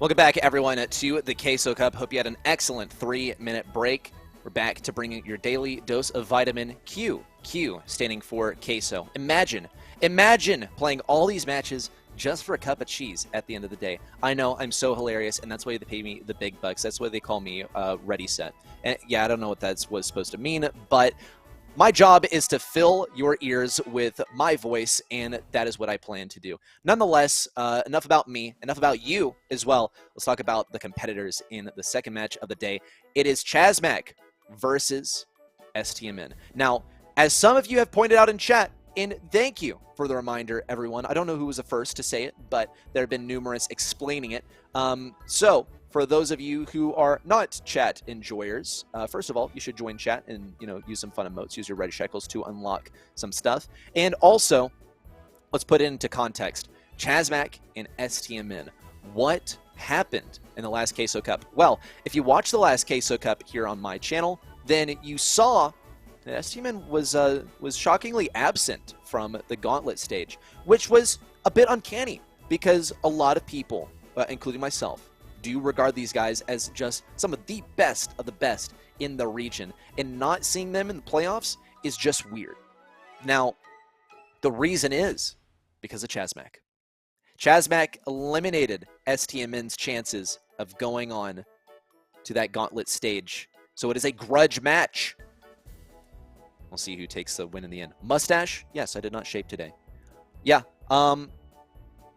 Welcome back, everyone, to the Queso Cup. Hope you had an excellent 3-minute break. We're back to bringing your daily dose of vitamin Q. Q standing for queso. Imagine playing all these matches just for a cup of cheese at the end of the day. I know, I'm so hilarious, and that's why they pay me the big bucks. That's why they call me Ready Set. And yeah, I don't know what that was supposed to mean, but my job is to fill your ears with my voice, and that is what I plan to do. Nonetheless, enough about me, enough about you as well. Let's talk about the competitors in the second match of the day. It is CHASMAC versus STMN. Now, as some of you have pointed out in chat, and thank you for the reminder, everyone. I don't know who was the first to say it, but there have been numerous explaining it. So, for those of you who are not chat enjoyers, first of all, you should join chat and, use some fun emotes. Use your red shekels to unlock some stuff. And also, let's put it into context. CHASMAC and STMN. What happened in the last Queso Cup? Well, if you watched the last Queso Cup here on my channel, then you saw that STMN was shockingly absent from the gauntlet stage, which was a bit uncanny because a lot of people, including myself, do regard these guys as just some of the best in the region, and not seeing them in the playoffs is just weird. Now, the reason is because of CHASMAC. CHASMAC eliminated STMN's chances of going on to that gauntlet stage, so it is a grudge match. We'll see who takes the win in the end. Mustache? Yes, I did not shave today. Yeah,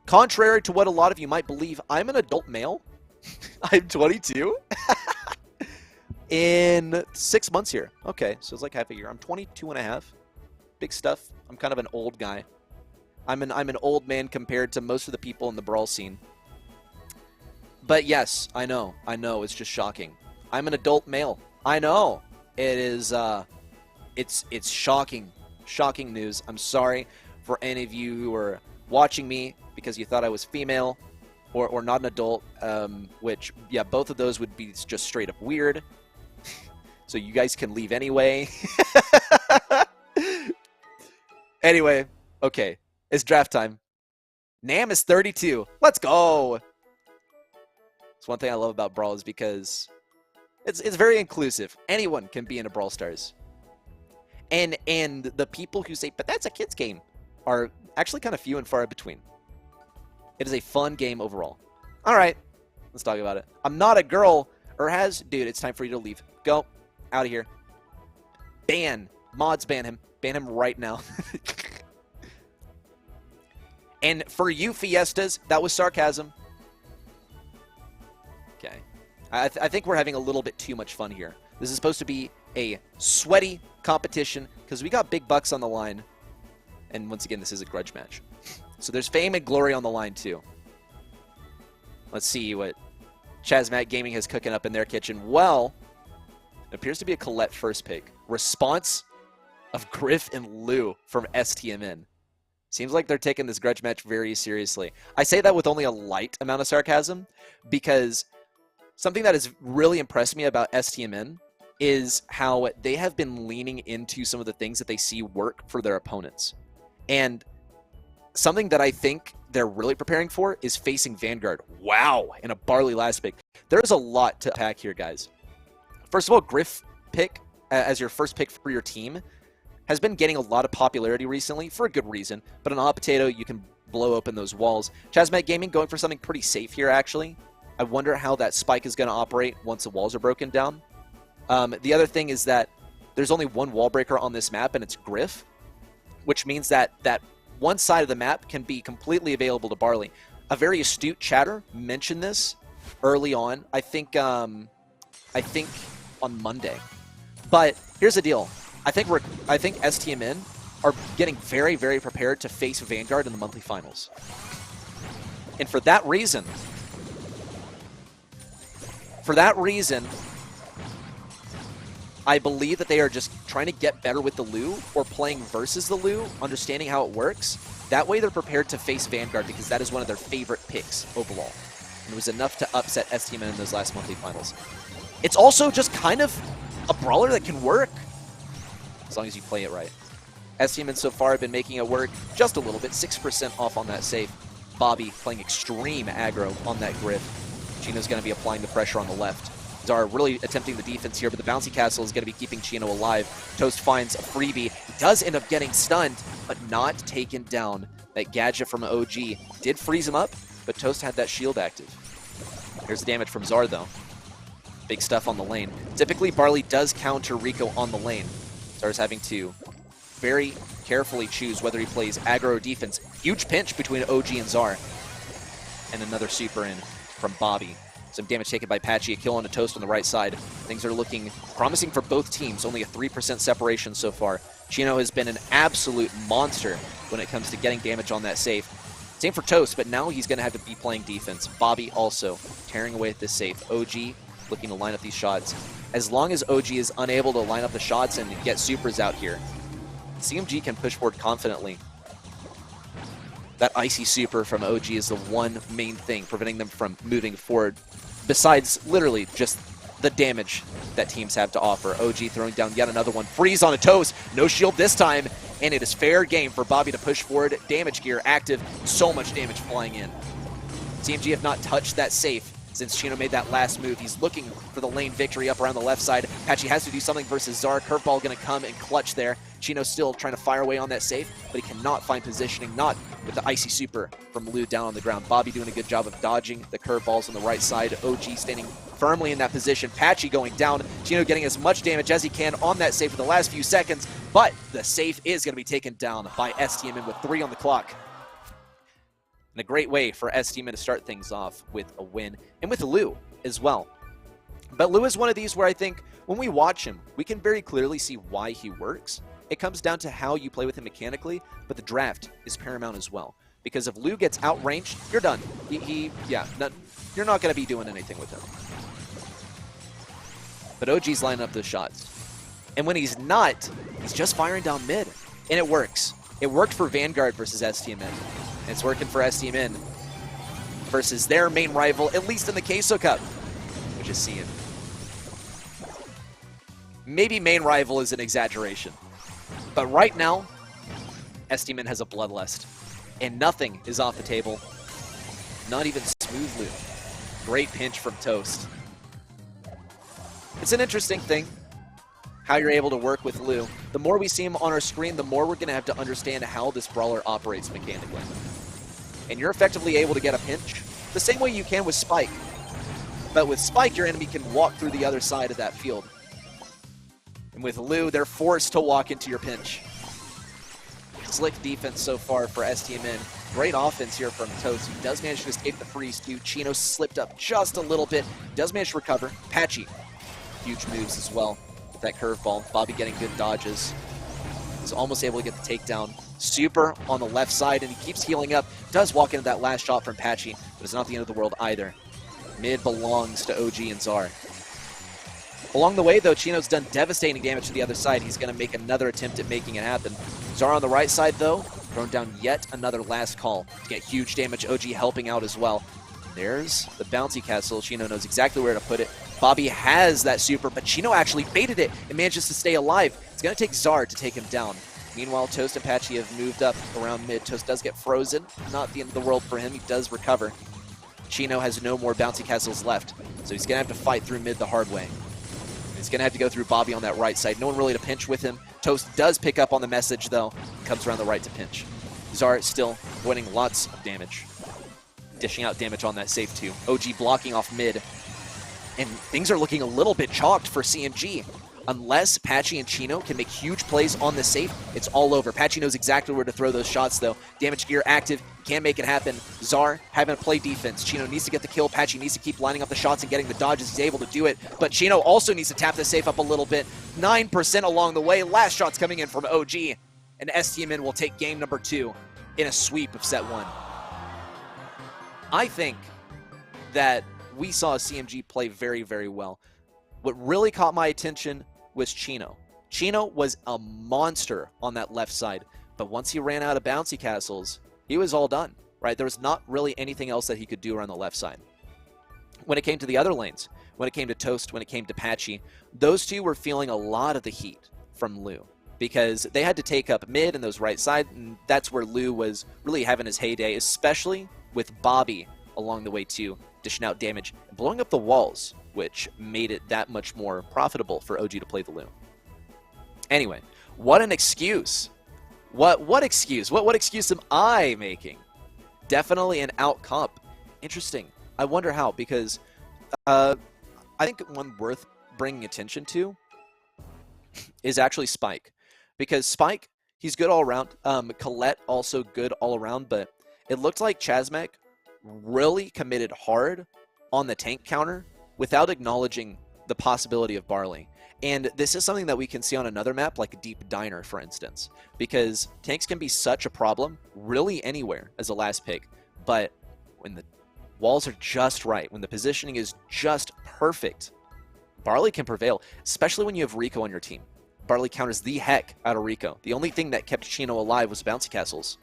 contrary to what a lot of you might believe, I'm an adult male. I'm 22. In 6 months here. Okay, so it's like half a year. I'm 22 and a half. Big stuff. I'm kind of an old guy. I'm an old man compared to most of the people in the Brawl scene. But yes, I know, it's just shocking. I'm an adult male. I know. It is, it's shocking. Shocking news. I'm sorry for any of you who are watching me because you thought I was female. Or not an adult, which, yeah, both of those would be just straight up weird. So you guys can leave anyway. Anyway, okay, it's draft time. Nam is 32. Let's go! It's one thing I love about Brawl is because it's very inclusive. Anyone can be in a Brawl Stars. And the people who say, but that's a kid's game, are actually kind of few and far between. It is a fun game overall. All right, let's talk about it. I'm not a girl, or dude, it's time for you to leave. Go, out of here. Ban, mods ban him right now. And for you, Fiestas, that was sarcasm. Okay, I think we're having a little bit too much fun here. This is supposed to be a sweaty competition, because we got big bucks on the line. And once again, this is a grudge match. So there's fame and glory on the line, too. Let's see what CHASMAC Gaming has cooking up in their kitchen. Well, it appears to be a Colette first pick. Response of Griff and Lou from STMN. Seems like they're taking this grudge match very seriously. I say that with only a light amount of sarcasm, because something that has really impressed me about STMN is how they have been leaning into some of the things that they see work for their opponents. And something that I think they're really preparing for is facing Vanguard. Wow, in a Barley last pick. There's a lot to unpack here, guys. First of all, Griff pick as your first pick for your team has been getting a lot of popularity recently for a good reason, but on a hot potato, you can blow open those walls. CHASMAC Gaming going for something pretty safe here, actually. I wonder how that spike is going to operate once the walls are broken down. The other thing is that there's only one wall breaker on this map, and it's Griff, which means that one side of the map can be completely available to Barley. A very astute chatter mentioned this early on, I think on Monday. But here's the deal. I think STMN are getting very, very prepared to face Vanguard in the monthly finals. And for that reason, I believe that they are just trying to get better with the Lou or playing versus the Lou, understanding how it works. That way they're prepared to face Vanguard because that is one of their favorite picks overall. And it was enough to upset STMN in those last monthly finals. It's also just kind of a brawler that can work as long as you play it right. STMN so far have been making it work just a little bit, 6% off on that save. Bobby playing extreme aggro on that Griff. Chino's going to be applying the pressure on the left. Zara really attempting the defense here, but the bouncy castle is going to be keeping Chino alive. Toast finds a freebie. He does end up getting stunned, but not taken down. That gadget from OG did freeze him up, but Toast had that shield active. Here's the damage from Zar, though. Big stuff on the lane. Typically, Barley does counter Rico on the lane. Zar's having to very carefully choose whether he plays aggro or defense. Huge pinch between OG and Zar. And another super in from Bobby. Some damage taken by Patchy, a kill on a Toast on the right side. Things are looking promising for both teams, only a 3% separation so far. Chino has been an absolute monster when it comes to getting damage on that safe. Same for Toast, but now he's going to have to be playing defense. Bobby also tearing away at this safe. OG looking to line up these shots. As long as OG is unable to line up the shots and get supers out here, CMG can push forward confidently. That icy super from OG is the one main thing preventing them from moving forward, besides literally just the damage that teams have to offer. OG throwing down yet another one. Freeze on a Toast. No shield this time, and it is fair game for Bobby to push forward. Damage gear active. So much damage flying in. CMG have not touched that safe since Chino made that last move. He's looking for the lane victory up around the left side. Patchy has to do something versus Zara. Curveball going to come and clutch there. Chino still trying to fire away on that safe, but he cannot find positioning, not with the icy super from Lou down on the ground. Bobby doing a good job of dodging the curveballs on the right side. OG standing firmly in that position. Patchy going down. Chino getting as much damage as he can on that safe for the last few seconds, but the safe is going to be taken down by STMN with 3 on the clock. And a great way for STMN to start things off with a win, and with Lou as well. But Lou is one of these where I think when we watch him, we can very clearly see why he works. It comes down to how you play with him mechanically, but the draft is paramount as well. Because if Lou gets outranged, you're done. You're not going to be doing anything with him. But OG's lining up those shots. And when he's not, he's just firing down mid. And it works. It worked for Vanguard versus STMN. And it's working for STMN versus their main rival, at least in the Queso Cup, which is CN. Maybe main rival is an exaggeration. But right now, STMN has a bloodlust. And nothing is off the table. Not even smoothly. Great pinch from Toast. It's an interesting thing, how you're able to work with Lou. The more we see him on our screen, the more we're going to have to understand how this brawler operates mechanically. And you're effectively able to get a pinch the same way you can with Spike. But with Spike, your enemy can walk through the other side of that field. And with Lou, they're forced to walk into your pinch. Slick defense so far for STMN. Great offense here from Toast. He does manage to escape the freeze too. Chino slipped up just a little bit. Does manage to recover. Patchy, huge moves as well. With that curveball. Bobby getting good dodges. He's almost able to get the takedown. Super on the left side, and he keeps healing up. Does walk into that last shot from Patchy, but it's not the end of the world either. Mid belongs to OG and Zar. Along the way, though, Chino's done devastating damage to the other side. He's going to make another attempt at making it happen. Zara on the right side, though, thrown down yet another last call to get huge damage. OG helping out as well. There's the bouncy castle. Chino knows exactly where to put it. Bobby has that super, but Chino actually baited it and manages to stay alive. It's going to take Zar to take him down. Meanwhile, Toast and Patchy have moved up around mid. Toast does get frozen. Not the end of the world for him. He does recover. Chino has no more bouncy castles left, so he's going to have to fight through mid the hard way. He's going to have to go through Bobby on that right side. No one really to pinch with him. Toast does pick up on the message, though. Comes around the right to pinch. Zar still winning lots of damage. Dishing out damage on that save, too. OG blocking off mid. And things are looking a little bit chalked for CMG. Unless Patchy and Chino can make huge plays on the safe, it's all over. Patchy knows exactly where to throw those shots, though. Damage gear active. Can't make it happen. Zar having to play defense. Chino needs to get the kill. Patchy needs to keep lining up the shots and getting the dodges. He's able to do it. But Chino also needs to tap the safe up a little bit. 9% along the way. Last shot's coming in from OG. And STMN will take game number 2 in a sweep of set 1. I think that we saw CMG play very, very well. What really caught my attention was Chino. Chino was a monster on that left side, but once he ran out of bouncy castles, he was all done, right? There was not really anything else that he could do around the left side. When it came to the other lanes, when it came to Toast, when it came to Patchy, those two were feeling a lot of the heat from Lou because they had to take up mid and those right side, and that's where Lou was really having his heyday, especially with Bobby along the way too, dishing out damage and blowing up the walls, which made it that much more profitable for OG to play the Lu. Anyway, what an excuse. What excuse? What excuse am I making? Definitely an out comp. Interesting. I wonder how, because I think one worth bringing attention to is actually Spike. Because Spike, he's good all around. Colette also good all around, but it looked like CHASMAC really committed hard on the tank counter without acknowledging the possibility of Barley. And this is something that we can see on another map, like Deep Diner, for instance, because tanks can be such a problem really anywhere as a last pick. But when the walls are just right, when the positioning is just perfect, Barley can prevail, especially when you have Rico on your team. Barley counters the heck out of Rico. The only thing that kept Chino alive was bouncy castles,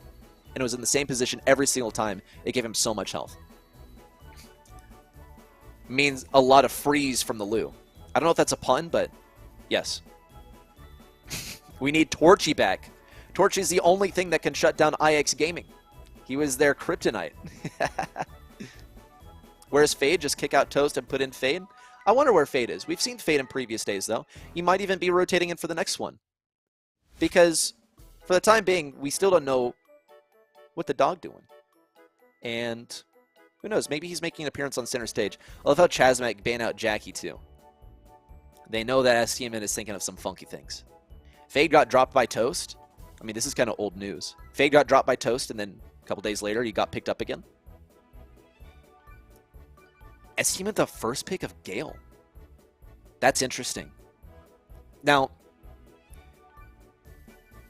and it was in the same position every single time. It gave him so much health. Means a lot of freeze from the Lu. I don't know if that's a pun, but yes. We need Torchy back. Torchy is the only thing that can shut down IX Gaming. He was their kryptonite. Where's Fade? Just kick out Toast and put in Fade? I wonder where Fade is. We've seen Fade in previous days, though. He might even be rotating in for the next one. Because, for the time being, we still don't know what the dog doing. And who knows? Maybe he's making an appearance on center stage. I love how CHASMAC ban out Jackie, too. They know that STMN is thinking of some funky things. Fade got dropped by Toast. I mean, this is kind of old news. Fade got dropped by Toast, and then a couple days later, he got picked up again. STMN the first pick of Gale. That's interesting. Now,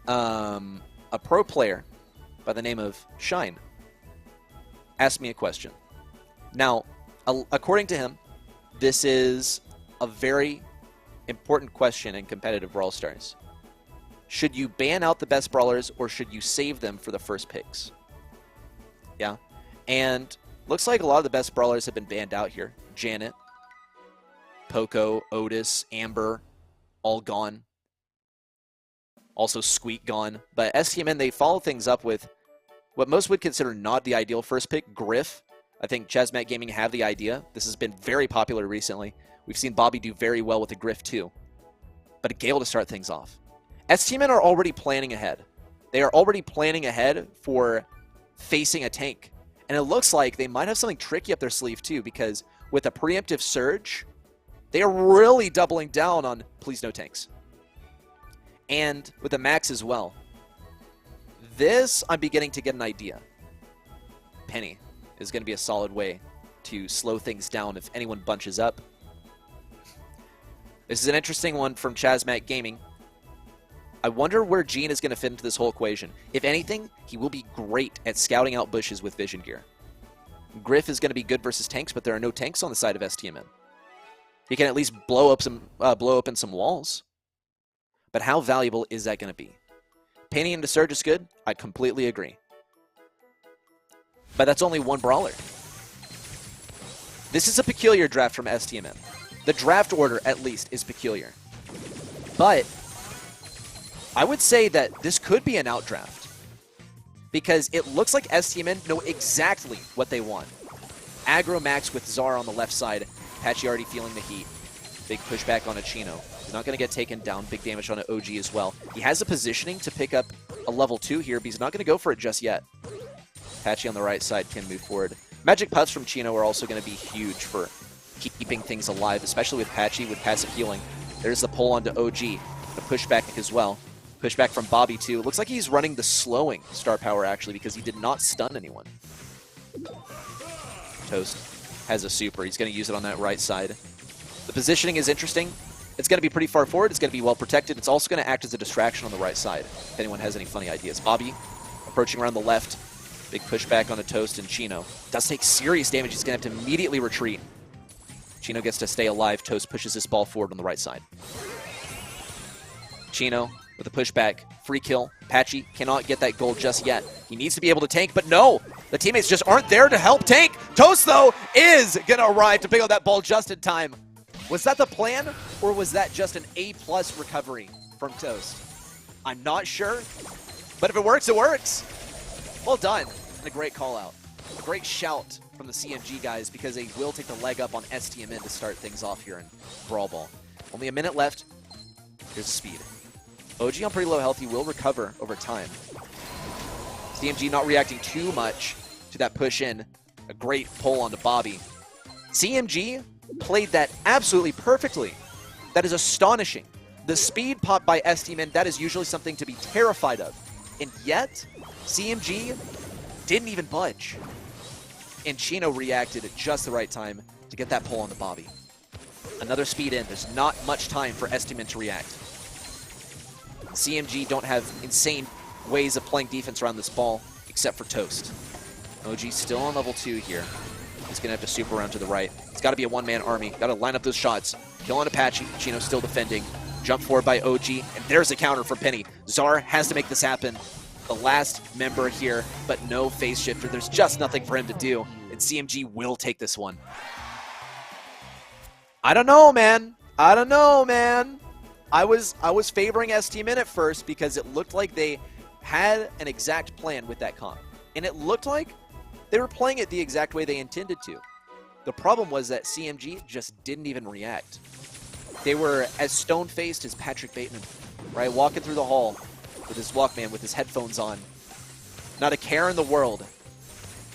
a pro player by the name of Shine asked me a question. Now, according to him, this is a very important question in competitive Brawl Stars. Should you ban out the best brawlers, or should you save them for the first picks? Yeah. And looks like a lot of the best brawlers have been banned out here. Janet, Poco, Otis, Amber, all gone. Also Squeak gone. But STMN, they follow things up with what most would consider not the ideal first pick, Griff. I think CHASMAC Gaming have the idea. This has been very popular recently. We've seen Bobby do very well with a Griff too. But a Gale to start things off. STMN are already planning ahead. They are already planning ahead for facing a tank. And it looks like they might have something tricky up their sleeve too, because with a preemptive surge, they are really doubling down on please no tanks. And with the Max as well. This, I'm beginning to get an idea. Penny is going to be a solid way to slow things down if anyone bunches up. This is an interesting one from CHASMAC Gaming. I wonder where Gene is going to fit into this whole equation. If anything, he will be great at scouting out bushes with vision gear. Griff is going to be good versus tanks, but there are no tanks on the side of STMN. He can at least blow open some walls. But how valuable is that going to be? Penny into Surge is good. I completely agree. But that's only one brawler. This is a peculiar draft from STMN. The draft order, at least, is peculiar. But I would say that this could be an outdraft, because it looks like STMN know exactly what they want. Aggro Max with Zara on the left side. Patchy already feeling the heat. Big pushback on a Chino. He's not going to get taken down. Big damage on an OG as well. He has the positioning to pick up a level 2 here, but he's not going to go for it just yet. Patchy on the right side can move forward. Magic Puffs from Chino are also going to be huge for keeping things alive, especially with Patchy with passive healing. There's the pull onto OG. The pushback as well. Pushback from Bobby, too. Looks like he's running the slowing star power, actually, because he did not stun anyone. Toast has a super. He's going to use it on that right side. The positioning is interesting. It's going to be pretty far forward. It's going to be well protected. It's also going to act as a distraction on the right side, if anyone has any funny ideas. Bobby approaching around the left. Big pushback on a Toast and Chino. Does take serious damage. He's going to have to immediately retreat. Chino gets to stay alive. Toast pushes his ball forward on the right side. Chino with a pushback. Free kill. Patchy cannot get that gold just yet. He needs to be able to tank, but no! The teammates just aren't there to help tank. Toast, though, is going to arrive to pick up that ball just in time. Was that the plan, or was that just an A+ recovery from Toast? I'm not sure, but if it works, it works. Well done, and a great call out. A great shout from the CMG guys because they will take the leg up on STMN to start things off here in Brawl Ball. Only a minute left. Here's the speed. OG on pretty low health. He will recover over time. CMG not reacting too much to that push in. A great pull onto Bobby. CMG played that absolutely perfectly. That is astonishing. The speed pop by STMN, that is usually something to be terrified of. And yet, CMG didn't even budge. And Chino reacted at just the right time to get that pull on the Bobby. Another speed in. There's not much time for STMN to react. CMG don't have insane ways of playing defense around this ball, except for Toast. OG still on level 2 here. He's going to have to super around to the right. It's got to be a one-man army. Got to line up those shots. Kill on Apache. Chino still defending. Jump forward by OG. And there's a counter from Penny. Zar has to make this happen. The last member here, but no phase shifter. There's just nothing for him to do. And CMG will take this one. I don't know, man. I don't know, man. I was favoring STMN at first because it looked like they had an exact plan with that comp. And it looked like they were playing it the exact way they intended to. The problem was that CMG just didn't even react. They were as stone-faced as Patrick Bateman, right? Walking through the hall with his Walkman, with his headphones on. Not a care in the world.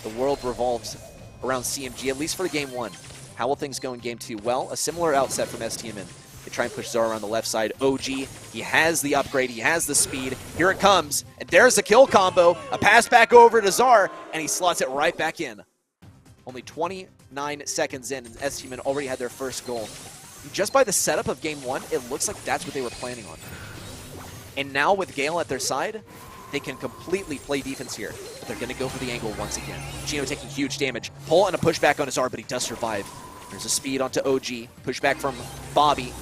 The world revolves around CMG, at least for the game 1. How will things go in game 2? Well, a similar outset from STMN. They try and push Zara around the left side. OG, he has the upgrade, he has the speed. Here it comes, and there's the kill combo. A pass back over to Zar, and he slots it right back in. Only 29 seconds in, and STMN already had their first goal. Just by the setup of game 1, it looks like that's what they were planning on. And now with Gale at their side, they can completely play defense here. But they're going to go for the angle once again. Chino taking huge damage. Pull and a pushback on his R, but he does survive. There's a speed onto OG. Pushback from Bobby.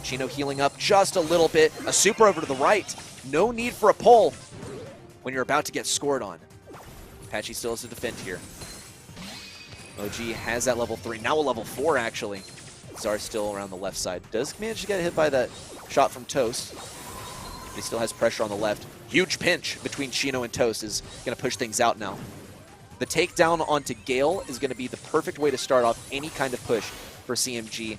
Chino healing up just a little bit. A super over to the right. No need for a pull when you're about to get scored on. Apache still has to defend here. OG has that level 3. Now a level 4, actually. Zar still around the left side. Does manage to get hit by that shot from Toast. He still has pressure on the left. Huge pinch between Chino and Toast is going to push things out now. The takedown onto Gale is going to be the perfect way to start off any kind of push for CMG.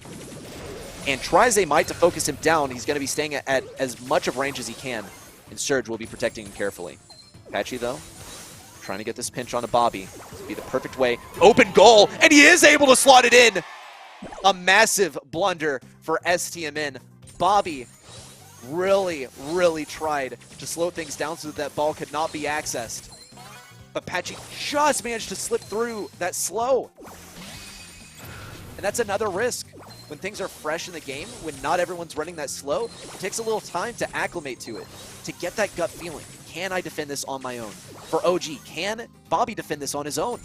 And tries they might to focus him down. He's going to be staying at as much of range as he can. And Surge will be protecting him carefully. Apache, though, trying to get this pinch onto Bobby. This would be the perfect way. Open goal, and he is able to slot it in. A massive blunder for STMN. Bobby really, really tried to slow things down so that ball could not be accessed. But Apache just managed to slip through that slow. And that's another risk. When things are fresh in the game, when not everyone's running that slow, it takes a little time to acclimate to it, to get that gut feeling. Can I defend this on my own? For OG, can Bobby defend this on his own?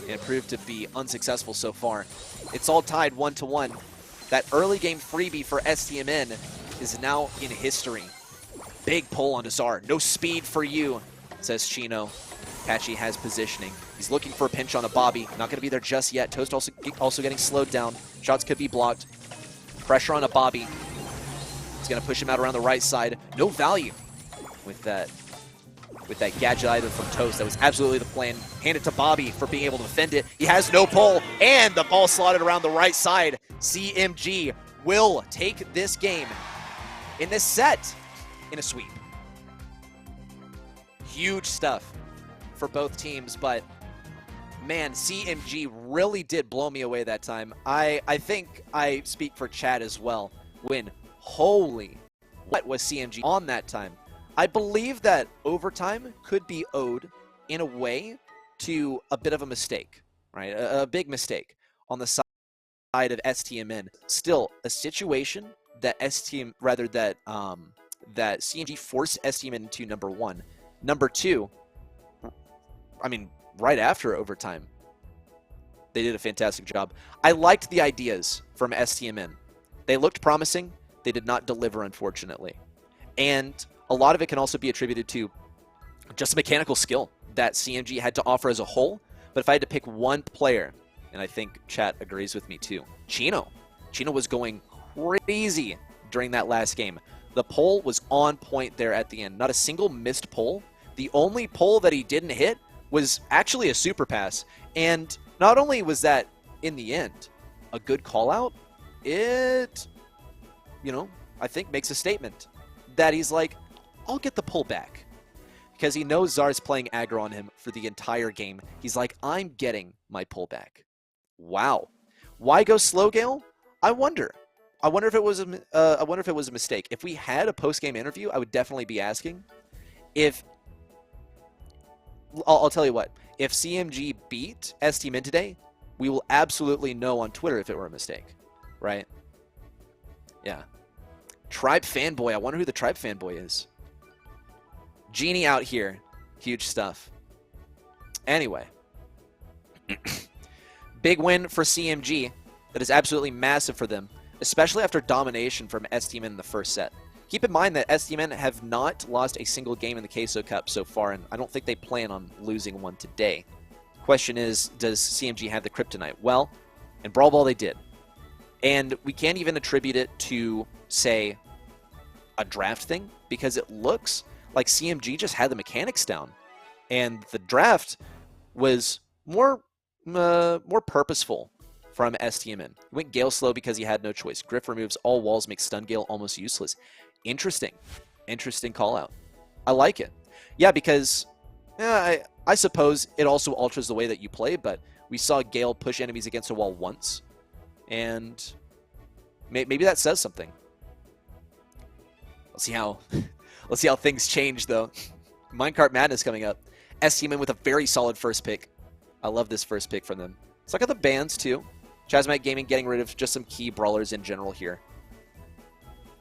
And it proved to be unsuccessful so far. It's all tied 1-1. That early game freebie for STMN is now in history. Big pull onto Zar. No speed for you, says Chino. Apache has positioning. He's looking for a pinch on a Bobby. Not going to be there just yet. Toast also getting slowed down. Shots could be blocked. Pressure on a Bobby. He's going to push him out around the right side. No value with that gadget either from Toast. That was absolutely the plan. Hand it to Bobby for being able to defend it. He has no pull, and the ball slotted around the right side. CMG will take this game in this set in a sweep. Huge stuff for both teams, but man, CMG really did blow me away that time. I think I speak for Chad as well when holy what was CMG on that time. I believe that overtime could be owed in a way to a bit of a mistake, right? A big mistake on the side of STMN. Still, a situation that that CMG forced STMN into number 1. Number 2, I mean, right after overtime, they did a fantastic job. I liked the ideas from STMN. They looked promising. They did not deliver, unfortunately. And a lot of it can also be attributed to just mechanical skill that CMG had to offer as a whole. But if I had to pick one player, and I think chat agrees with me too, Chino. Chino was going crazy during that last game. The pull was on point there at the end. Not a single missed pull. The only pull that he didn't hit was actually a super pass. And not only was that, in the end, a good call out, it, you know, I think makes a statement that he's like, I'll get the pullback. Because he knows Czar's playing aggro on him for the entire game. He's like, I'm getting my pullback. Wow. Why go slow, Gale? I wonder. I wonder if it was a mistake. If we had a post-game interview, I would definitely be asking if... I'll tell you what. If CMG beat STMN today, we will absolutely know on Twitter if it were a mistake. Right? Yeah. Tribe fanboy. I wonder who the Tribe fanboy is. Genie out here. Huge stuff. Anyway. Big win for CMG. That is absolutely massive for them, especially after domination from STMN in the first set. Keep in mind that STMN have not lost a single game in the Queso Cup so far, and I don't think they plan on losing one today. Question is, does CMG have the kryptonite? Well, in Brawl Ball they did. And we can't even attribute it to, say, a draft thing, because it looks like CMG just had the mechanics down. And the draft was more purposeful from STMN. He went Gale slow because he had no choice. Griff removes all walls, makes stun Gale almost useless. Interesting. Interesting call out. I like it. Yeah, because I suppose it also alters the way that you play, but we saw Gale push enemies against a wall once, and maybe that says something. Let's see how things change, though. Minecart Madness coming up. STMN with a very solid first pick. I love this first pick from them. Let's look at the bans, too. CHASMAC Gaming getting rid of just some key brawlers in general here.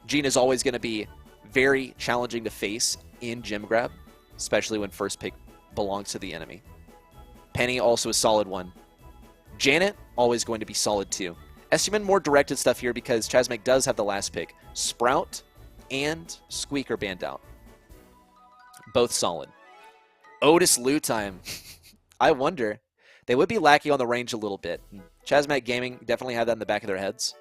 Gene is always going to be very challenging to face in Gem Grab, especially when first pick belongs to the enemy. Penny also a solid one. Janet, always going to be solid, too. STMN more directed stuff here because CHASMAC does have the last pick. Sprout and Squeak are banned out. Both solid. Otis Lou time. I wonder. They would be lacking on the range a little bit. CHASMAC Gaming definitely had that in the back of their heads.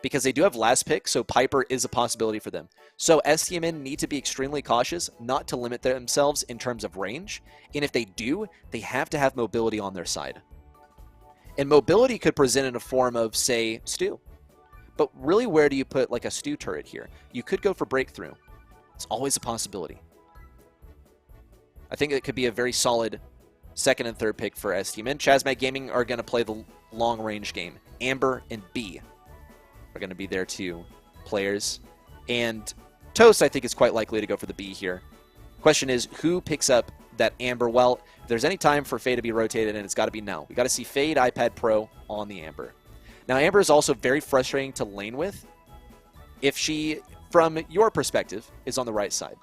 Because they do have last pick, so Piper is a possibility for them. So STMN need to be extremely cautious not to limit themselves in terms of range. And if they do, they have to have mobility on their side. And mobility could present in a form of, say, Stu. But really, where do you put like a Stu turret here? You could go for breakthrough. It's always a possibility. I think it could be a very solid second and third pick for STMN. CHASMAC Gaming are going to play the long-range game. Amber and B are going to be their two players. And Toast, I think, is quite likely to go for the B here. Question is, who picks up that Amber? Well, if there's any time for Faye to be rotated, and it's got to be now. We got to see Fade iPad Pro on the Amber. Now, Amber is also very frustrating to lane with if she, from your perspective, is on the right side,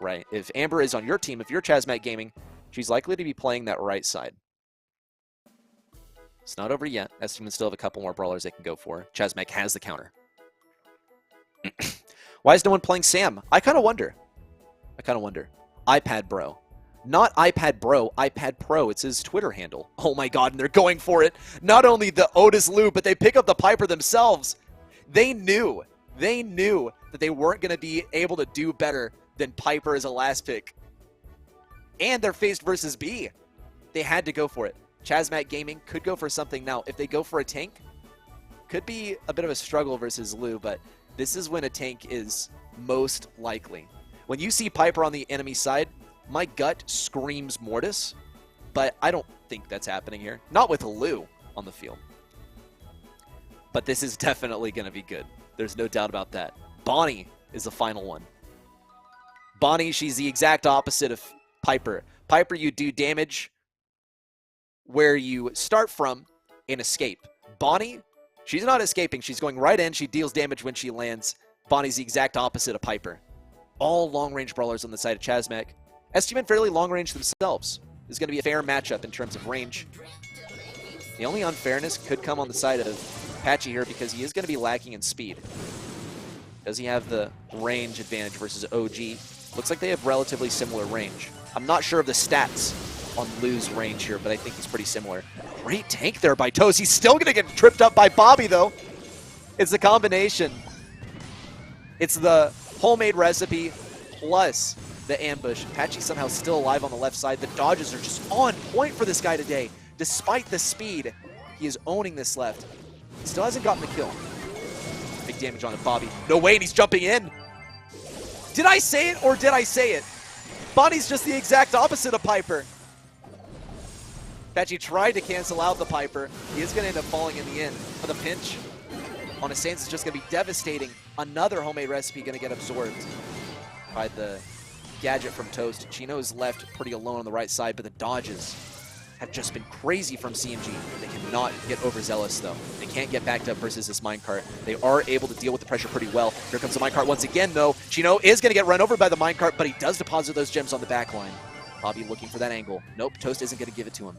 right? If Amber is on your team, if you're CHASMAC Gaming, she's likely to be playing that right side. It's not over yet. STMN still have a couple more brawlers they can go for. CHASMAC has the counter. Why is no one playing Sam? I kind of wonder. iPad Bro. Not iPad Bro, iPad Pro. It's his Twitter handle. Oh my god, and they're going for it. Not only the Otis Lou, but they pick up the Piper themselves. They knew that they weren't going to be able to do better than Piper as a last pick. And they're faced versus B. They had to go for it. CHASMAC Gaming could go for something now. If they go for a tank, could be a bit of a struggle versus Lou, but this is when a tank is most likely. When you see Piper on the enemy side, my gut screams Mortis, but I don't think that's happening here. Not with Lou on the field. But this is definitely going to be good. There's no doubt about that. Bonnie is the final one. Bonnie, she's the exact opposite of Piper. Piper, you do damage where you start from and escape. Bonnie, she's not escaping. She's going right in. She deals damage when she lands. Bonnie's the exact opposite of Piper. All long-range brawlers on the side of CHASMAC. STMN fairly long-range themselves. This is going to be a fair matchup in terms of range. The only unfairness could come on the side of Patchy here because he is going to be lacking in speed. Does he have the range advantage versus OG? Looks like they have relatively similar range. I'm not sure of the stats on Lou's range here, but I think he's pretty similar. Great tank there by Toes. He's still going to get tripped up by Bobby, though. It's the combination. It's the homemade recipe plus the ambush. Patchy somehow still alive on the left side. The dodges are just on point for this guy today. Despite the speed, he is owning this left. Still hasn't gotten the kill. Big damage on it, Bobby. No way, and he's jumping in. Did I say it or did I say it? Bonnie's just the exact opposite of Piper. Patchy tried to cancel out the Piper. He is going to end up falling in the end. But the pinch on a Sans is just going to be devastating. Another homemade recipe going to get absorbed by the gadget from Toast. Chino is left pretty alone on the right side, but the dodges have just been crazy from CMG. They cannot get overzealous, though. They can't get backed up versus this minecart. They are able to deal with the pressure pretty well. Here comes the minecart once again, though. Chino is going to get run over by the minecart, but he does deposit those gems on the back line. Bobby looking for that angle. Nope, Toast isn't going to give it to him.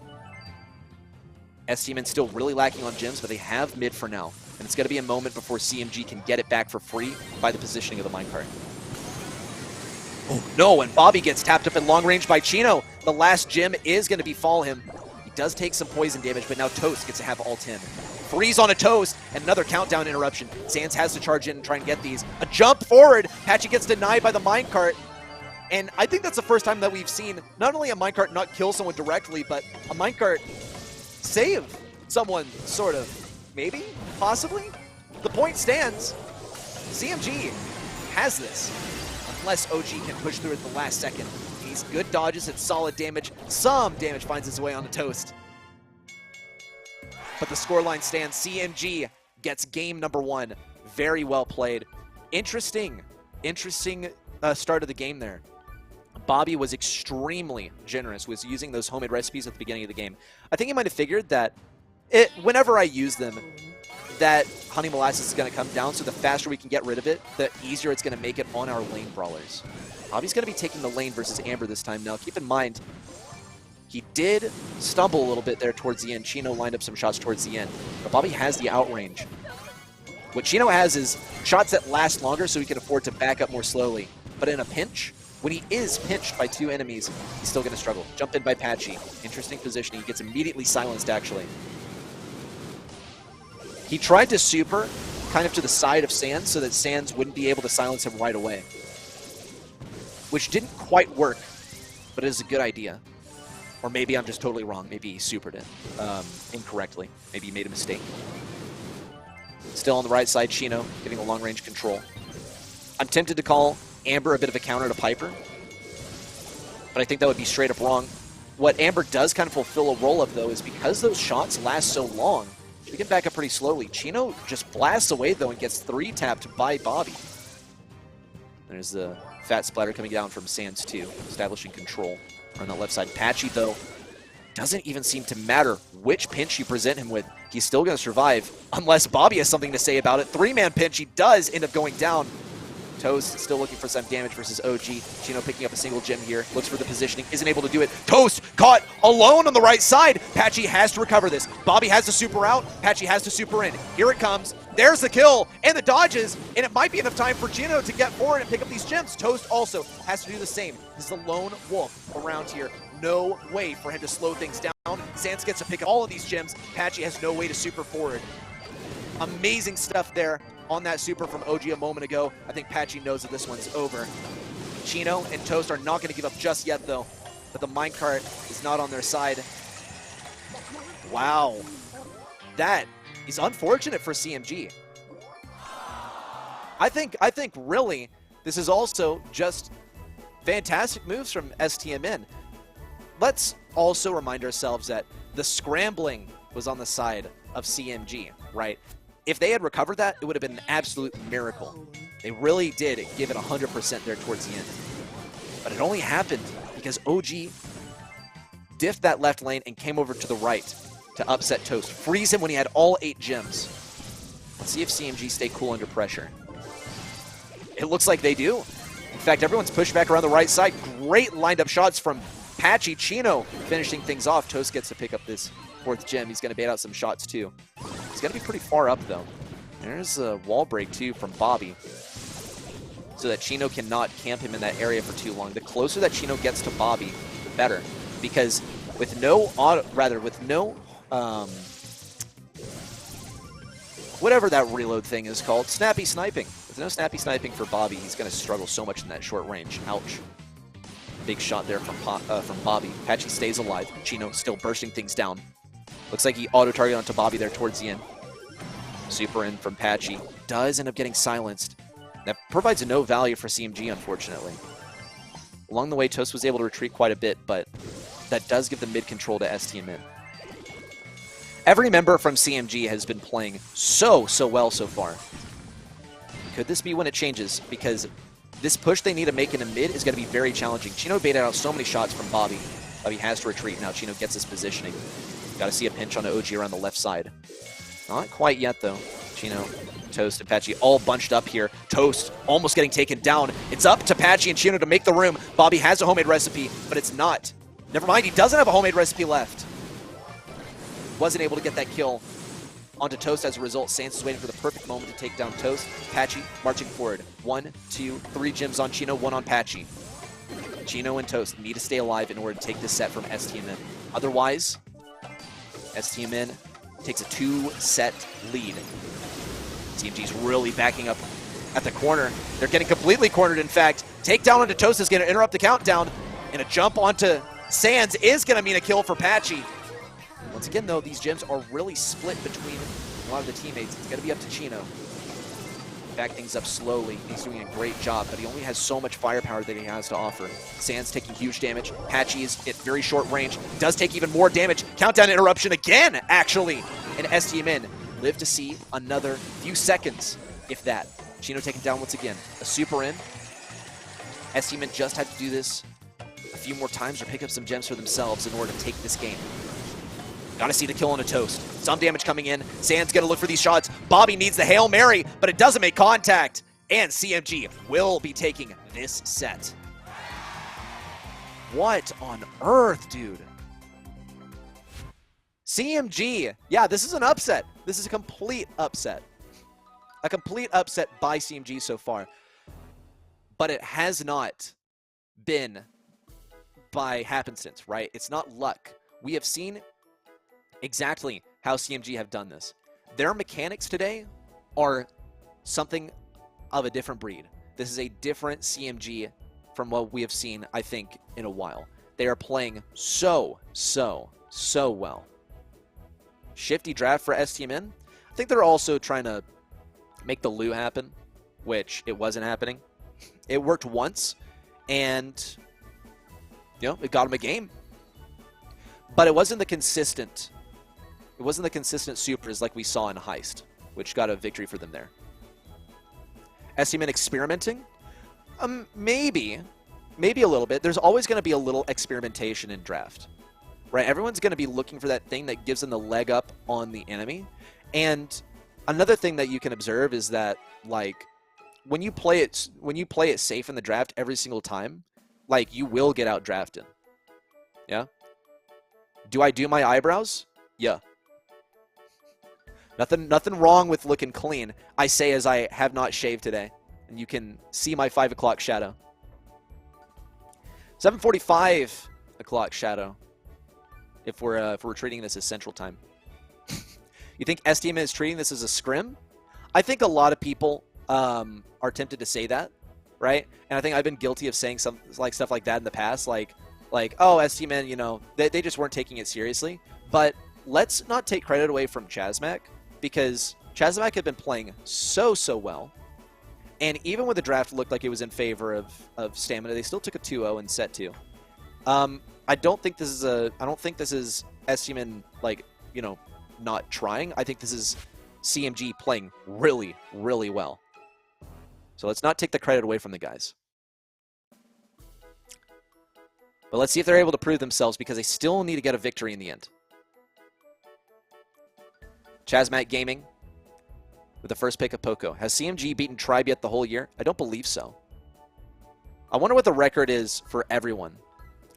STMN still really lacking on gems, but they have mid for now. And it's going to be a moment before CMG can get it back for free by the positioning of the minecart. Oh, no, and Bobby gets tapped up at long range by Chino. The last gem is going to befall him. He does take some poison damage, but now Toast gets to have all 10. Freeze on a Toast, and another countdown interruption. Sans has to charge in and try and get these. A jump forward. Patchy gets denied by the minecart. And I think that's the first time that we've seen not only a minecart not kill someone directly, but a minecart save someone, sort of. Maybe? Possibly? The point stands. CMG has this. Unless OG can push through at the last second. He's good dodges and solid damage. Some damage finds its way on the Toast. But the scoreline stands. CMG gets game number 1. Very well played. Interesting start of the game there. Bobby was extremely generous with using those homemade recipes at the beginning of the game. I think he might have figured that whenever I use them, that honey molasses is going to come down, so the faster we can get rid of it, the easier it's going to make it on our lane brawlers. Bobby's going to be taking the lane versus Amber this time. Now, keep in mind, he did stumble a little bit there towards the end. Chino lined up some shots towards the end, but Bobby has the outrange. What Chino has is shots that last longer, so he can afford to back up more slowly. But in a pinch, when he is pinched by 2 enemies, he's still going to struggle. Jump in by Patchy. Interesting positioning. He gets immediately silenced, actually. He tried to super kind of to the side of Sans so that Sans wouldn't be able to silence him right away. Which didn't quite work, but it is a good idea. Or maybe I'm just totally wrong. Maybe he supered it incorrectly. Maybe he made a mistake. Still on the right side, Chino getting the long-range control. I'm tempted to call Amber a bit of a counter to Piper, but I think that would be straight up wrong. What Amber does kind of fulfill a role of, though, is because those shots last so long, she can back up pretty slowly. Chino just blasts away, though, and gets 3-tapped by Bobby. There's the fat splatter coming down from Sans, too, establishing control on that left side. Patchy, though, doesn't even seem to matter which pinch you present him with. He's still going to survive, unless Bobby has something to say about it. 3-man pinch, he does end up going down. Toast still looking for some damage versus OG. Chino picking up a single gem here. Looks for the positioning. Isn't able to do it. Toast caught alone on the right side. Patchy has to recover this. Bobby has to super out. Patchy has to super in. Here it comes. There's the kill and the dodges. And it might be enough time for Chino to get forward and pick up these gems. Toast also has to do the same. He's the lone wolf around here. No way for him to slow things down. Sans gets to pick up all of these gems. Patchy has no way to super forward. Amazing stuff there on that super from OG a moment ago. I think Patchy knows that this one's over. Chino and Toast are not going to give up just yet, though. But the minecart is not on their side. Wow. That is unfortunate for CMG. I think really this is also just fantastic moves from STMN. Let's also remind ourselves that the scrambling was on the side of CMG, right? If they had recovered that, it would have been an absolute miracle. They really did give it 100% there towards the end. But it only happened because OG diffed that left lane and came over to the right to upset Toast. Freeze him when he had all 8 gems. Let's see if CMG stay cool under pressure. It looks like they do. In fact, everyone's pushed back around the right side. Great lined up shots from Patchy. Chino finishing things off. Toast gets to pick up this 4th gem. He's going to bait out some shots too. He's going to be pretty far up though. There's a wall break too from Bobby, so that Chino cannot camp him in that area for too long. The closer that Chino gets to Bobby, the better, because with no whatever that reload thing is called, snappy sniping. With no snappy sniping for Bobby, he's going to struggle so much in that short range. Ouch. Big shot there from Bobby. Patchy stays alive. Chino still bursting things down. Looks like he auto-targeted onto Bobby there towards the end. Super in from Patchy. Does end up getting silenced. That provides no value for CMG, unfortunately. Along the way, Toast was able to retreat quite a bit, but that does give the mid control to STMN. Every member from CMG has been playing so well so far. Could this be when it changes? Because this push they need to make in a mid is going to be very challenging. Chino baited out so many shots from Bobby. Bobby has to retreat. Now Chino gets his positioning. Got to see a pinch on the OG around the left side. Not quite yet, though. Chino, Toast, and Patchy all bunched up here. Toast almost getting taken down. It's up to Patchy and Chino to make the room. Bobby has a homemade recipe, but it's not. Never mind, he doesn't have a homemade recipe left. Wasn't able to get that kill onto Toast as a result. Sans is waiting for the perfect moment to take down Toast. Patchy marching forward. 1, 2, 3 gems on Chino, 1 on Patchy. Chino and Toast need to stay alive in order to take this set from STMN. Otherwise, STMN takes a 2-set lead. CMG's really backing up at the corner. They're getting completely cornered, in fact. Takedown onto Toast is going to interrupt the countdown, and a jump onto Sans is going to mean a kill for Patchy. Once again, though, these gems are really split between a lot of the teammates. It's going to be up to Chino. Back things up slowly. He's doing a great job, but he only has so much firepower that he has to offer. Sans taking huge damage. Patchy is at very short range. Does take even more damage. Countdown interruption again, actually. And STMN live to see another few seconds, if that. Chino taken down once again. A super in. STMN just had to do this a few more times or pick up some gems for themselves in order to take this game. Gotta see the kill on a Toast. Some damage coming in. Sans gonna look for these shots. Bobby needs the Hail Mary, but it doesn't make contact. And CMG will be taking this set. What on earth, dude? CMG. Yeah, this is an upset. This is a complete upset. A complete upset by CMG so far. But it has not been by happenstance, right? It's not luck. We have seen exactly how CMG have done this. Their mechanics today are something of a different breed. This is a different CMG from what we have seen, I think, in a while. They are playing so well. Shifty draft for STMN. I think they're also trying to make the Lou happen, which it wasn't happening. It worked once, and you know, it got them a game. But it wasn't the consistent. It wasn't the consistent supers like we saw in Heist, which got a victory for them there. STMN experimenting? Maybe a little bit. There's always going to be a little experimentation in draft, right? Everyone's going to be looking for that thing that gives them the leg up on the enemy. And another thing that you can observe is that, like, when you play it safe in the draft every single time, like, you will get out drafted. Yeah. Do I do my eyebrows? Yeah. Nothing wrong with looking clean. I say as I have not shaved today, and you can see my 5 o'clock shadow. 7:45 o'clock shadow. If we're treating this as Central Time. You think STMN is treating this as a scrim? I think a lot of people are tempted to say that, right? And I think I've been guilty of saying some stuff like that in the past, like oh, STMN, you know, they just weren't taking it seriously. But let's not take credit away from CHASMAC, because CHASMAC had been playing so well. And even when the draft looked like it was in favor of Stamina, they still took a 2-0 in set 2. I don't think this is STMN, like, you know, not trying. I think this is CMG playing really well. So let's not take the credit away from the guys. But let's see if they're able to prove themselves, because they still need to get a victory in the end. CHASMAC Gaming with the first pick of Poco. Has CMG beaten Tribe yet the whole year? I don't believe so. I wonder what the record is for everyone.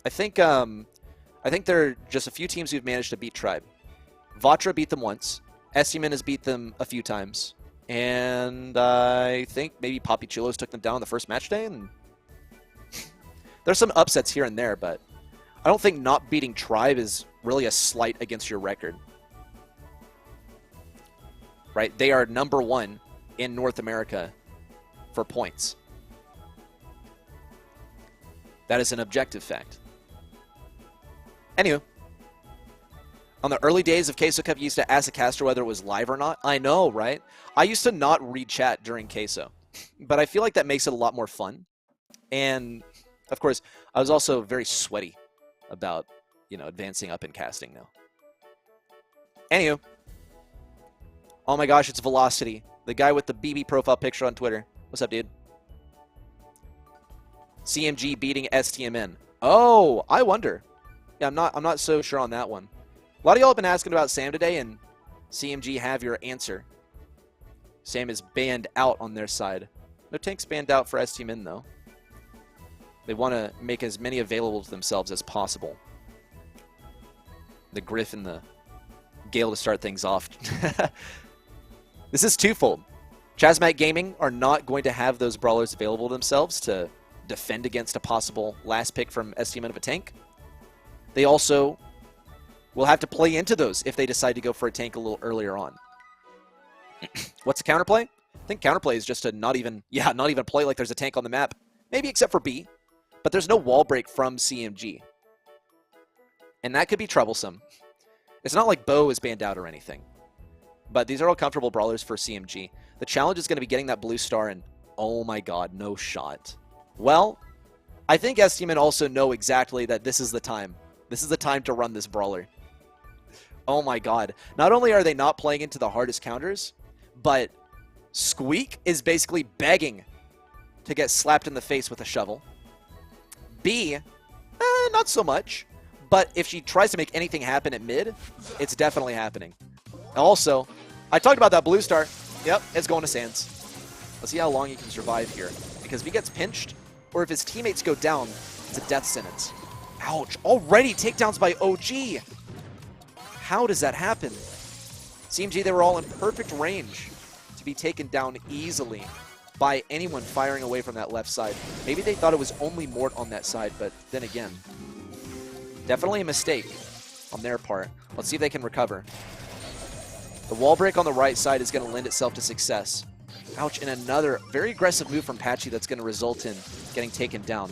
I think there are just a few teams who've managed to beat Tribe. Vatra beat them once. STMN has beat them a few times. And I think maybe Poppy Chulos took them down on the first match day. And there's some upsets here and there, but I don't think not beating Tribe is really a slight against your record. Right? They are #1 in North America for points. That is an objective fact. Anywho, on the early days of Queso Cup, you used to ask the caster whether it was live or not. I know, right? I used to not read chat during Queso, but I feel like that makes it a lot more fun. And, of course, I was also very sweaty about, advancing up in casting now. Anywho. Oh my gosh, it's Velocity. The guy with the BB profile picture on Twitter. What's up, dude? CMG beating STMN. Oh, I wonder. Yeah, I'm not so sure on that one. A lot of y'all have been asking about Sam today, and CMG have your answer. Sam is banned out on their side. No tanks banned out for STMN, though. They want to make as many available to themselves as possible. The Griff and the Gale to start things off. This is twofold. CHASMAC Gaming are not going to have those brawlers available themselves to defend against a possible last pick from STMN of a tank. They also will have to play into those if they decide to go for a tank a little earlier on. What's the counterplay? I think counterplay is just to not even play like there's a tank on the map. Maybe except for B. But there's no wall break from CMG. And that could be troublesome. It's not like Bo is banned out or anything. But these are all comfortable brawlers for CMG. The challenge is going to be getting that blue star and, oh my god, no shot. Well, I think STMN also know exactly that this is the time. This is the time to run this brawler. Oh my god. Not only are they not playing into the hardest counters, but Squeak is basically begging to get slapped in the face with a shovel. B, not so much. But if she tries to make anything happen at mid, it's definitely happening. Also, I talked about that blue star. Yep, it's going to Sands. Let's see how long he can survive here. Because if he gets pinched, or if his teammates go down, it's a death sentence. Ouch. Already takedowns by OG. How does that happen? CMG, they were all in perfect range to be taken down easily by anyone firing away from that left side. Maybe they thought it was only Mort on that side, but then again, definitely a mistake on their part. Let's see if they can recover. The wall break on the right side is going to lend itself to success. Ouch, and another very aggressive move from Patchy that's going to result in getting taken down.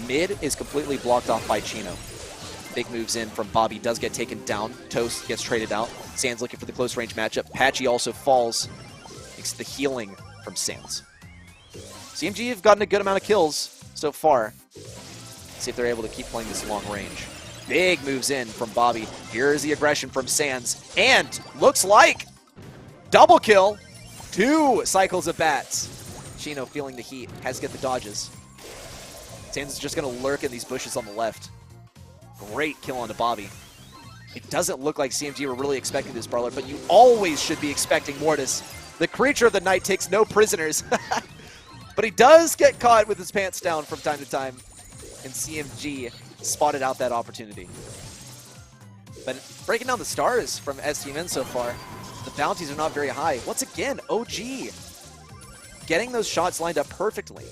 Mid is completely blocked off by Chino. Big moves in from Bobby, does get taken down. Toast gets traded out. Sands looking for the close range matchup. Patchy also falls. Makes the healing from Sands. CMG have gotten a good amount of kills so far. Let's see if they're able to keep playing this long range. Big moves in from Bobby. Here's the aggression from Sands. And looks like double kill. 2 cycles of bats. Chino feeling the heat. Has to get the dodges. Sands is just going to lurk in these bushes on the left. Great kill onto Bobby. It doesn't look like CMG were really expecting this brawler, but you always should be expecting Mortis. The creature of the night takes no prisoners. But he does get caught with his pants down from time to time. And CMG spotted out that opportunity. But breaking down the stars from STMN so far, the bounties are not very high. Once again, OG getting those shots lined up perfectly.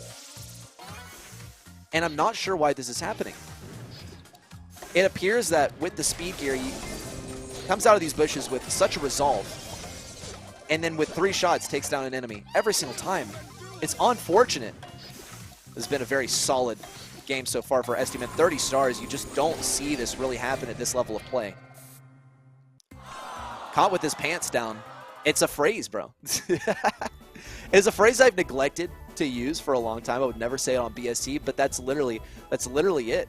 And I'm not sure why this is happening. It appears that with the speed gear, he comes out of these bushes with such a resolve. And then with 3 shots, takes down an enemy every single time. It's unfortunate. This has been a very solid game so far for STMN. 30 stars, you just don't see this really happen at this level of play. Caught with his pants down. It's a phrase, bro. It's a phrase I've neglected to use for a long time. I would never say it on BST, but that's literally it.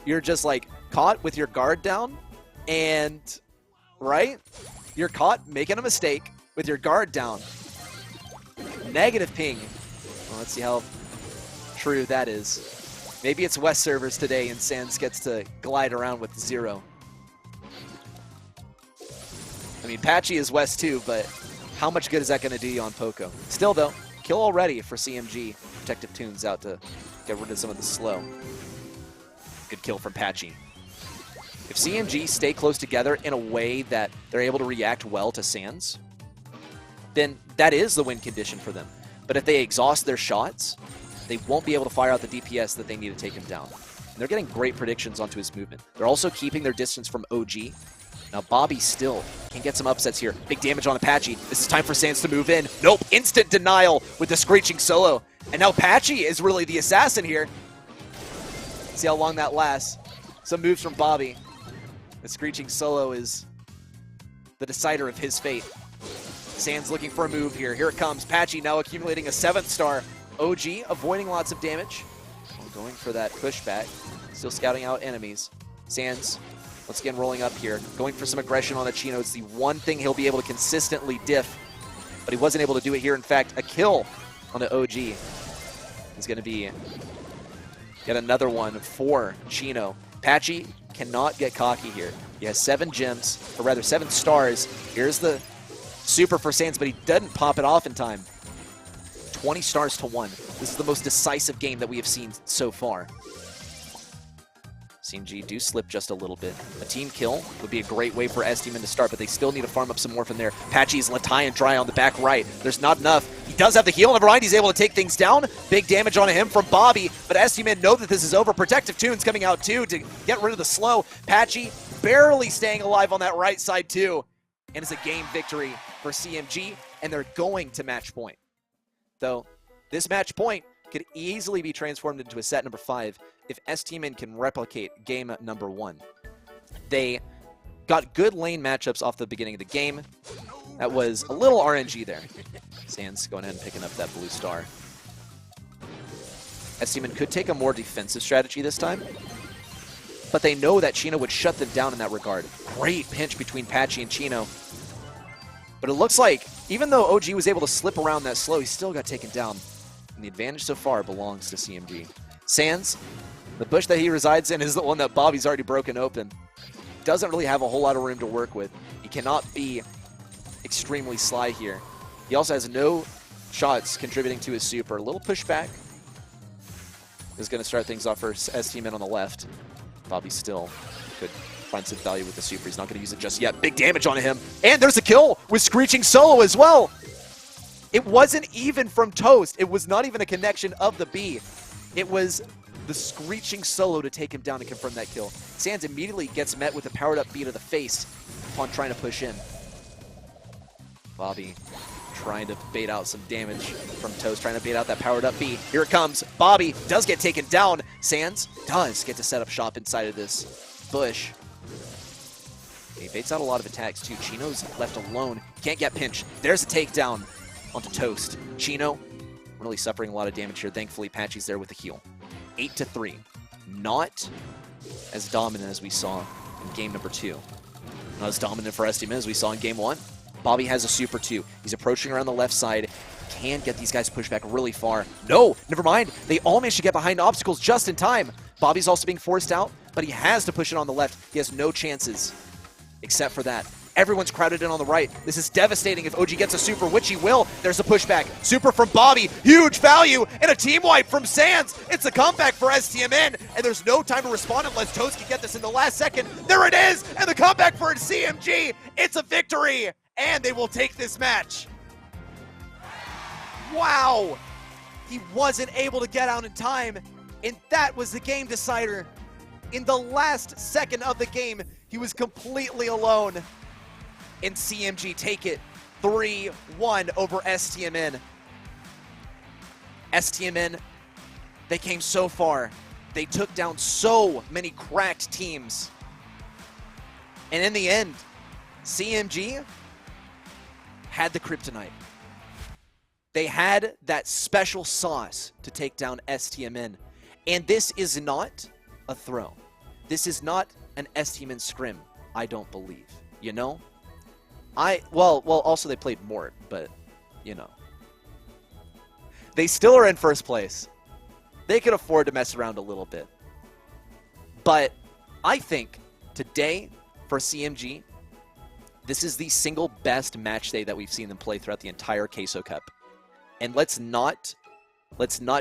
You're just like caught with your guard down and, right? You're caught making a mistake with your guard down. Negative ping. Well, let's see how true that is. Maybe it's West servers today and Sands gets to glide around with 0. I mean, Patchy is West too, but how much good is that going to do you on Poco? Still though, kill already for CMG. Protective Tunes out to get rid of some of the slow. Good kill from Patchy. If CMG stay close together in a way that they're able to react well to Sands, then that is the win condition for them. But if they exhaust their shots, they won't be able to fire out the DPS that they need to take him down. And they're getting great predictions onto his movement. They're also keeping their distance from OG. Now Bobby still can get some upsets here. Big damage on Apache. This is time for Sands to move in. Nope, instant denial with the screeching solo. And now Patchy is really the assassin here. See how long that lasts. Some moves from Bobby. The screeching solo is the decider of his fate. Sans looking for a move here. Here it comes. Patchy now accumulating a 7th star. OG avoiding lots of damage. Going for that pushback. Still scouting out enemies. Sans once again rolling up here. Going for some aggression on the Chino. It's the one thing he'll be able to consistently diff. But he wasn't able to do it here. In fact, a kill on the OG is going to be yet another one for Chino. Patchy cannot get cocky here. He has 7 gems, or rather 7 stars. Here's the super for Sans, but he doesn't pop it off in time. 20 stars to 1. This is the most decisive game that we have seen so far. CMG do slip just a little bit. A team kill would be a great way for STMN to start, but they still need to farm up some more from there. Patchy's left high and dry on the back right. There's not enough. He does have the heal, never mind. He's able to take things down. Big damage on him from Bobby, but STMN know that this is over. Protective Tunes coming out too to get rid of the slow. Patchy barely staying alive on that right side too. And it's a game victory for CMG, and they're going to match point. Though this match point could easily be transformed into a set number 5 if STMN can replicate game number 1. They got good lane matchups off the beginning of the game. That was a little RNG there. Sans going ahead and picking up that blue star. STMN could take a more defensive strategy this time, but they know that Chino would shut them down in that regard. Great pinch between Patchy and Chino. But it looks like, even though OG was able to slip around that slow, he still got taken down. And the advantage so far belongs to CMG. Sans, the bush that he resides in is the one that Bobby's already broken open. Doesn't really have a whole lot of room to work with. He cannot be extremely sly here. He also has no shots contributing to his super. A little pushback is going to start things off for STMN on the left. Bobby still could find some value with the super. He's not going to use it just yet. Big damage on him. And there's a kill with Screeching Solo as well. It wasn't even from Toast. It was not even a connection of the B. It was the Screeching Solo to take him down and confirm that kill. Sans immediately gets met with a powered up B to the face upon trying to push in. Bobby trying to bait out some damage from Toast, trying to bait out that powered up B. Here it comes. Bobby does get taken down. Sans does get to set up shop inside of this bush. He baits out a lot of attacks too. Chino's left alone. Can't get pinched. There's a takedown onto Toast. Chino really suffering a lot of damage here. Thankfully, Patchy's there with the heal. 8-3. Not as dominant as we saw in game number 2. Not as dominant for STMN as we saw in game 1. Bobby has a super 2. He's approaching around the left side. Can get these guys pushed back really far. No, never mind. They all managed to get behind obstacles just in time. Bobby's also being forced out, but he has to push it on the left. He has no chances except for that. Everyone's crowded in on the right. This is devastating if OG gets a super, which he will. There's a pushback. Super from Bobby. Huge value. And a team wipe from Sans. It's a comeback for STMN. And there's no time to respond unless Toast can get this in the last second. There it is. And the comeback for CMG. It's a victory. And they will take this match. Wow. He wasn't able to get out in time. And that was the game decider. In the last second of the game, he was completely alone. And CMG take it 3-1 over STMN. STMN, they came so far. They took down so many cracked teams. And in the end, CMG had the kryptonite. They had that special sauce to take down STMN. And this is not a throw. This is not an STMN scrim, I don't believe. You know? Well, also they played Mort, but, you know. They still are in first place. They could afford to mess around a little bit. But I think today, for CMG, this is the single best match day that we've seen them play throughout the entire Queso Cup. And let's not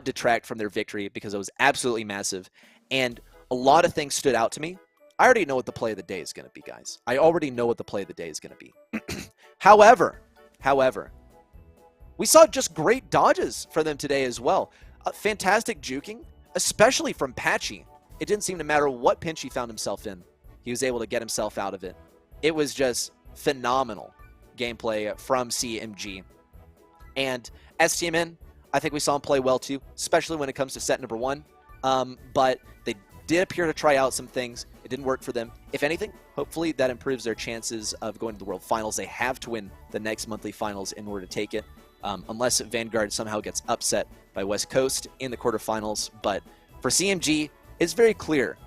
detract from their victory because it was absolutely massive. And a lot of things stood out to me. I already know what the play of the day is going to be, guys. I already know what the play of the day is going to be. However, we saw just great dodges for them today as well. Fantastic juking, especially from Patchy. It didn't seem to matter what pinch he found himself in. He was able to get himself out of it. It was just phenomenal gameplay from CMG. And STMN, I think we saw him play well too, especially when it comes to set number 1. But they did appear to try out some things. It didn't work for them. If anything, hopefully that improves their chances of going to the World Finals. They have to win the next monthly finals in order to take it, unless Vanguard somehow gets upset by West Coast in the quarterfinals. But for CMG, it's very clear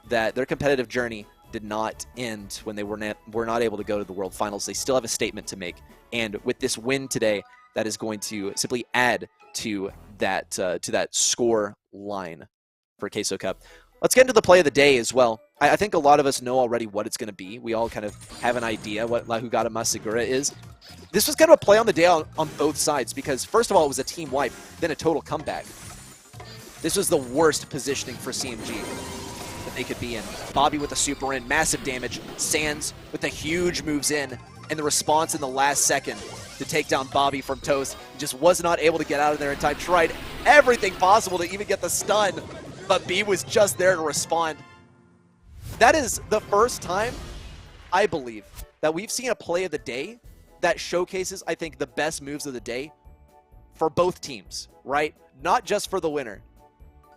that their competitive journey did not end when they were not able to go to the World Finals. They still have a statement to make, and with this win today, that is going to simply add to that score line for Queso Cup. Let's get into the play of the day as well. I think a lot of us know already what it's going to be. We all kind of have an idea what La Jugada Más Segura is. This was kind of a play on the day on both sides because, first of all, it was a team wipe, then a total comeback. This was the worst positioning for CMG that they could be in. Bobby with the super in, massive damage. Sands with the huge moves in, and the response in the last second to take down Bobby from Toast. Just was not able to get out of there in time. Tried everything possible to even get the stun, but B was just there to respond. That is the first time, I believe, that we've seen a play of the day that showcases, I think, the best moves of the day for both teams, right? Not just for the winner,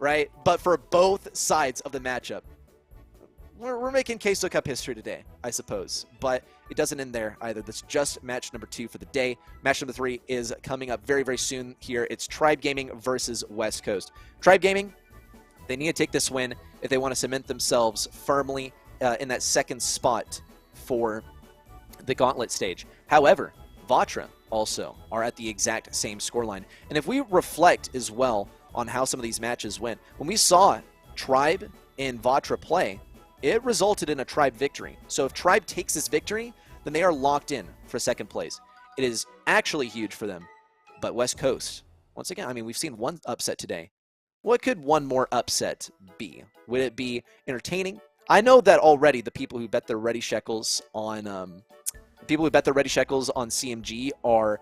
right? But for both sides of the matchup. We're making Queso Cup history today, I suppose, but it doesn't end there either. That's just match number 2 for the day. Match number 3 is coming up very, very soon here. It's Tribe Gaming versus West Coast. Tribe Gaming, they need to take this win if they want to cement themselves firmly in that second spot for the Gauntlet stage. However, Vatra also are at the exact same scoreline. And if we reflect as well on how some of these matches went, when we saw Tribe and Vatra play, it resulted in a Tribe victory. So if Tribe takes this victory, then they are locked in for second place. It is actually huge for them. But West Coast, once again, I mean, we've seen one upset today. What could one more upset be? Would it be entertaining? I know that already the people who bet their ready shekels on CMG are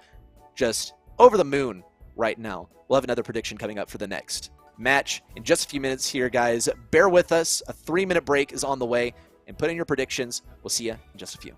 just over the moon right now. We'll have another prediction coming up for the next match in just a few minutes here, guys. Bear with us. A 3-minute break is on the way, and put in your predictions. We'll see you in just a few.